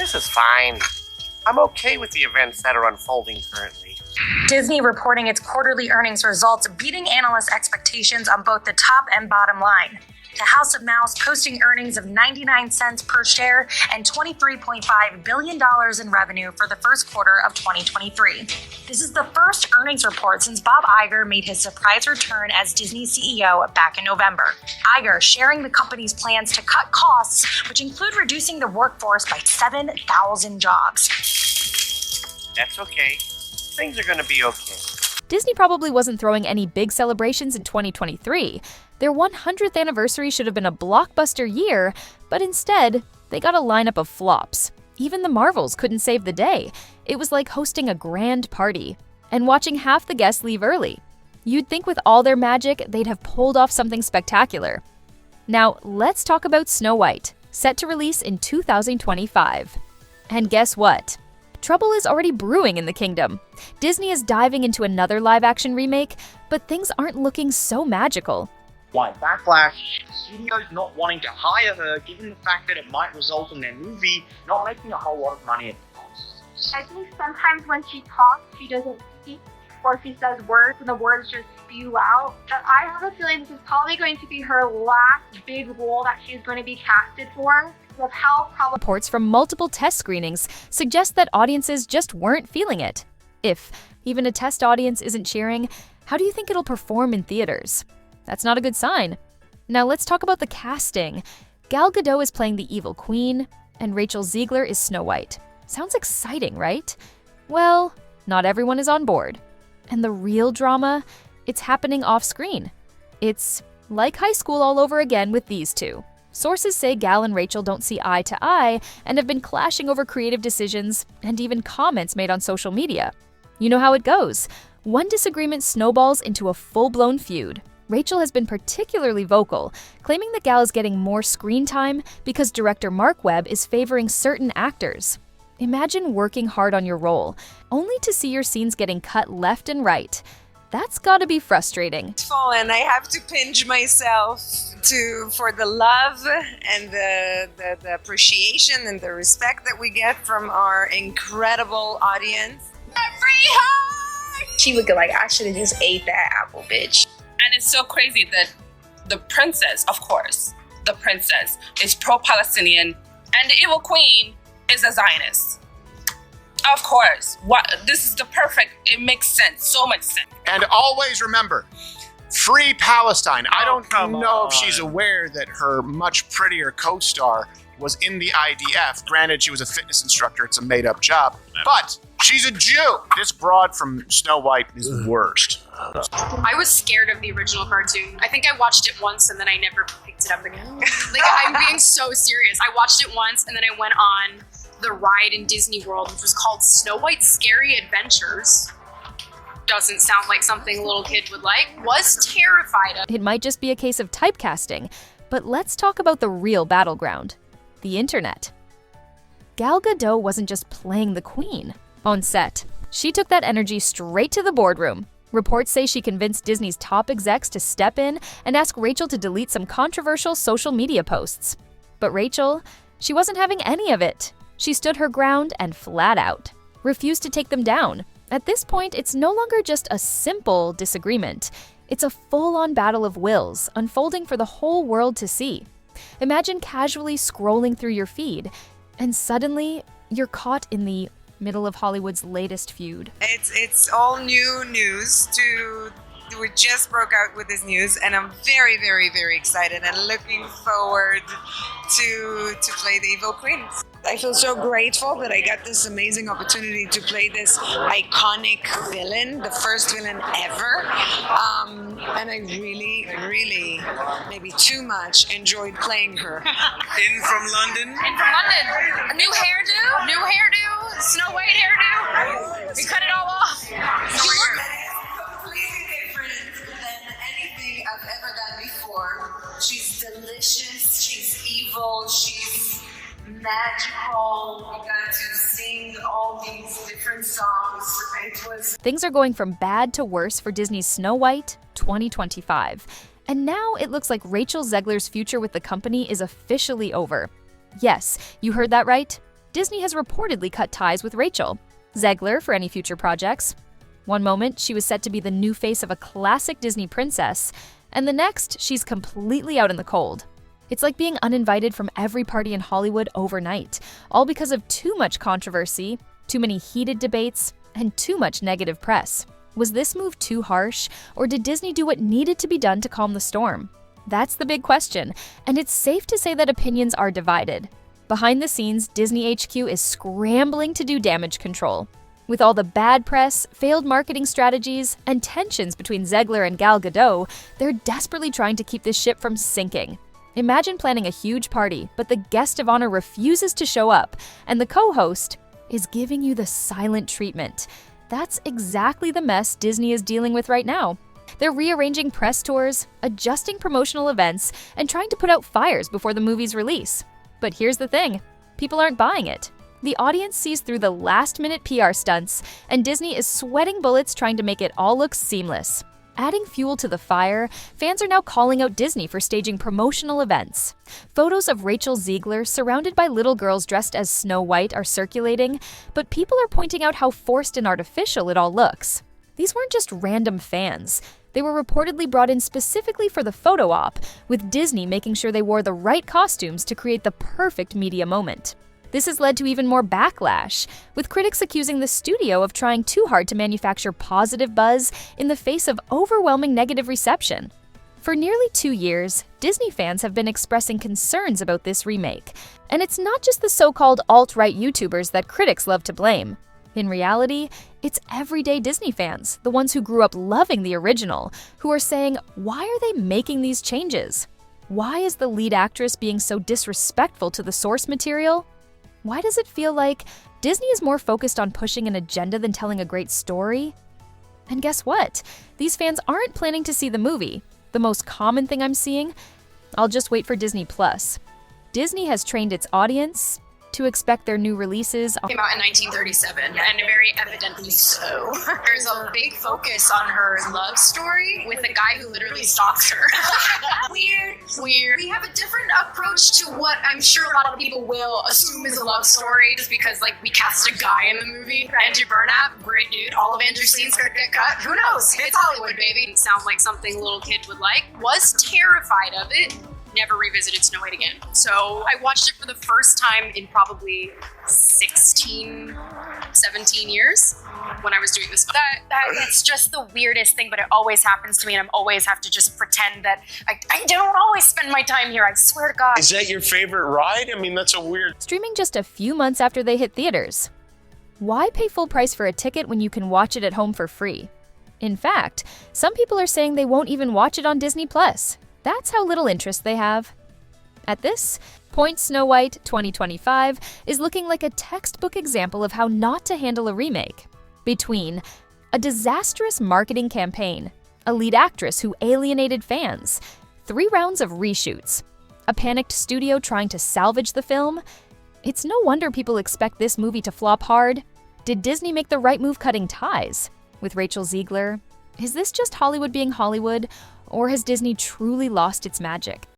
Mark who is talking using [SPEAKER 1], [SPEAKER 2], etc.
[SPEAKER 1] This is fine. I'm okay with the events that are unfolding currently.
[SPEAKER 2] Disney reporting its quarterly earnings results, beating analyst expectations on both the top and bottom line. The House of Mouse posting earnings of 99 cents per share and $23.5 billion in revenue for the first quarter of 2023. This is the first earnings report since Bob Iger made his surprise return as Disney CEO back in November. Iger sharing the company's plans to cut costs, which include reducing the workforce by 7,000 jobs.
[SPEAKER 1] That's okay. Things are gonna be okay.
[SPEAKER 3] Disney probably wasn't throwing any big celebrations in 2023. Their 100th anniversary should have been a blockbuster year, but instead, they got a lineup of flops. Even the Marvels couldn't save the day. It was like hosting a grand party and watching half the guests leave early. You'd think with all their magic, they'd have pulled off something spectacular. Now, let's talk about Snow White, set to release in 2025. And guess what? Trouble is already brewing in the kingdom. Disney is diving into another live-action remake, but things aren't looking so magical.
[SPEAKER 4] Why Backlash, studios not wanting to hire her given the fact that it might result in their movie not making a whole lot of money at the cost.
[SPEAKER 5] I think sometimes when she talks, she doesn't speak, or she says words and the words just spew out. But I have a feeling this is probably going to be her last big role that she's going to be casted for. Of how
[SPEAKER 3] Reports from multiple test screenings suggest that audiences just weren't feeling it. If even a test audience isn't cheering, how do you think it'll perform in theaters? That's not a good sign. Now let's talk about the casting. Gal Gadot is playing the evil queen, and Rachel Zegler is Snow White. Sounds exciting, right? Well, not everyone is on board. And the real drama? It's happening off-screen. It's like high school all over again with these two. Sources say Gal and Rachel don't see eye to eye and have been clashing over creative decisions and even comments made on social media. You know how it goes. One disagreement snowballs into a full-blown feud. Rachel has been particularly vocal, claiming that Gal is getting more screen time because director Mark Webb is favoring certain actors. Imagine working hard on your role, only to see your scenes getting cut left and right. That's gotta be frustrating.
[SPEAKER 6] And I have to pinch myself for the love and the appreciation and the respect that we get from our incredible audience. Free heart!
[SPEAKER 7] She would go like, I should have just ate that apple, bitch.
[SPEAKER 8] And it's so crazy that the princess, of course, the princess is pro-Palestinian and the evil queen is a Zionist. Of course. This is the perfect, it makes sense, so much sense.
[SPEAKER 9] And always remember, free Palestine. I don't know if she's aware that her much prettier co-star was in the IDF. Granted, she was a fitness instructor. It's a made-up job. But she's a Jew. This broad from Snow White is the worst.
[SPEAKER 10] I was scared of the original cartoon. I think I watched it once and then I never picked it up again. Like, I'm being so serious. I watched it once and then I went on the ride in Disney World, which was called Snow White's Scary Adventures. Doesn't sound like something a little kid would like. Was terrified of.
[SPEAKER 3] It might just be a case of typecasting, but let's talk about the real battleground, the internet. Gal Gadot wasn't just playing the queen. On set, she took that energy straight to the boardroom. Reports say she convinced Disney's top execs to step in and ask Rachel to delete some controversial social media posts. But Rachel, she wasn't having any of it. She stood her ground and flat out refused to take them down. At this point, it's no longer just a simple disagreement. It's a full-on battle of wills unfolding for the whole world to see. Imagine casually scrolling through your feed, and suddenly you're caught in the middle of Hollywood's latest feud.
[SPEAKER 6] It's all new news. We just broke out with this news, and I'm very, very, very excited and looking forward to play the evil queen. I feel so grateful that I got this amazing opportunity to play this iconic villain, the first villain ever. And I really, really, maybe too much, enjoyed playing her.
[SPEAKER 1] In from London?
[SPEAKER 10] In from London. A new hairdo, Snow White hairdo. We cut it all off.
[SPEAKER 6] You look completely different than anything I've ever done before. She's delicious, she's evil, she's magical. We got to sing all these different songs.
[SPEAKER 3] Things are going from bad to worse for Disney's Snow White 2025. And now it looks like Rachel Zegler's future with the company is officially over. Yes, you heard that right. Disney has reportedly cut ties with Rachel. Zegler for any future projects. One moment, she was set to be the new face of a classic Disney princess, and the next, she's completely out in the cold. It's like being uninvited from every party in Hollywood overnight, all because of too much controversy, too many heated debates, and too much negative press. Was this move too harsh, or did Disney do what needed to be done to calm the storm? That's the big question, and it's safe to say that opinions are divided. Behind the scenes, Disney HQ is scrambling to do damage control. With all the bad press, failed marketing strategies, and tensions between Zegler and Gal Gadot, they're desperately trying to keep this ship from sinking. Imagine planning a huge party, but the guest of honor refuses to show up, and the co-host is giving you the silent treatment. That's exactly the mess Disney is dealing with right now. They're rearranging press tours, adjusting promotional events, and trying to put out fires before the movie's release. But here's the thing, people aren't buying it. The audience sees through the last-minute PR stunts, and Disney is sweating bullets trying to make it all look seamless. Adding fuel to the fire, fans are now calling out Disney for staging promotional events. Photos of Rachel Zegler surrounded by little girls dressed as Snow White are circulating, but people are pointing out how forced and artificial it all looks. These weren't just random fans. They were reportedly brought in specifically for the photo op, with Disney making sure they wore the right costumes to create the perfect media moment. This has led to even more backlash, with critics accusing the studio of trying too hard to manufacture positive buzz in the face of overwhelming negative reception. For nearly 2 years, Disney fans have been expressing concerns about this remake, and it's not just the so-called alt-right YouTubers that critics love to blame. In reality, it's everyday Disney fans, the ones who grew up loving the original, who are saying, why are they making these changes? Why is the lead actress being so disrespectful to the source material? Why does it feel like Disney is more focused on pushing an agenda than telling a great story? And guess what? These fans aren't planning to see the movie. The most common thing I'm seeing? I'll just wait for Disney+. Disney has trained its audience to expect their new releases.
[SPEAKER 10] Came out in 1937, and very evidently so. There's a big focus on her love story with a guy who literally stalks her. Weird. We have a different approach to what I'm sure a lot of people will assume is a love story, just because like we cast a guy in the movie. Andrew Burnap, great dude. All of Andrew's scenes could get cut. Who knows? It's Hollywood, baby. It sounds like something a little kid would like. Was terrified of it. Never revisited Snow White again. So I watched it for the first time in probably 16, 17 years when I was doing this.
[SPEAKER 2] It's just the weirdest thing, but it always happens to me, and I always have to just pretend that I don't always spend my time here, I swear to God.
[SPEAKER 11] Is that your favorite ride? I mean, that's a weird...
[SPEAKER 3] Streaming just a few months after they hit theaters. Why pay full price for a ticket when you can watch it at home for free? In fact, some people are saying they won't even watch it on Disney+. That's how little interest they have. At this point, Snow White 2025 is looking like a textbook example of how not to handle a remake. Between a disastrous marketing campaign, a lead actress who alienated fans, 3 rounds of reshoots, a panicked studio trying to salvage the film, it's no wonder people expect this movie to flop hard. Did Disney make the right move cutting ties with Rachel Zegler? Is this just Hollywood being Hollywood? Or has Disney truly lost its magic?